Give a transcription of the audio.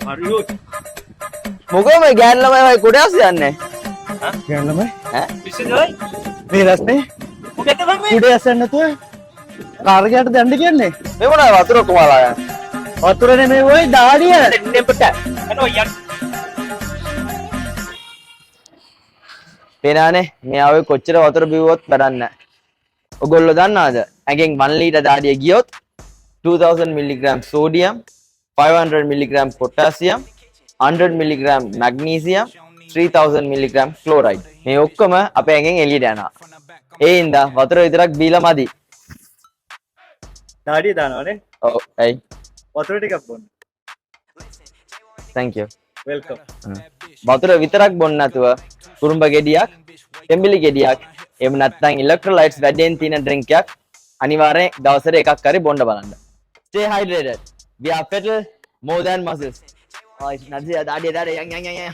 හරියෝ. මොකෝ මේ ගෑන් ළමයි වයි කුඩාස් යන්නේ? ගෑන් ළමයි ඈ? විශ්වජෝයි. මේ රස්නේ මොකද මම? කුඩේ ඇස්සන්න නැතුව කාර් එකකට දණ්ඩ කියන්නේ. මේ මොනවද වතුර කොහලා යන්නේ? වතුර නෙමෙයි ඔය දාඩිය. දෙන්නපට. අනෝ යන්. පේනානේ මේ ආවේ කොච්චර වතුර බිව්වොත් වැඩක් නැහැ. ඔයගොල්ලෝ දන්නවද? ඇඟෙන් 1 ලීටර් දාඩිය ගියොත් 2000 milligram sodium 500 milligram potassium 100 milligram magnesium 3000 milligram chloride මේ ඔක්කොම අපේ ඇඟෙන් එළියට යනවා. ඒ හින්දා වතුර විතරක් බීලා මදි. දාඩිය දානවනේ. ඔව් ඇයි? වතුර ටිකක් බොන්න. thank you. වෙල්කම්. වතුර විතරක් බොන්න නැතුව කුරුම්බ ගෙඩියක්, තෙම්බිලි ගෙඩියක්, එහෙම නැත්නම් ඉලෙක්ට්‍රොලයිට්ස් වැඩෙන් තියෙන ඩ්‍රින්ක් එකක් අනිවාර්යෙන් දවසට එකක් හරි බොන්න බලන්න. Stay hydrated. We are better more than muscles. Oh, it's not there. Daddy, yan.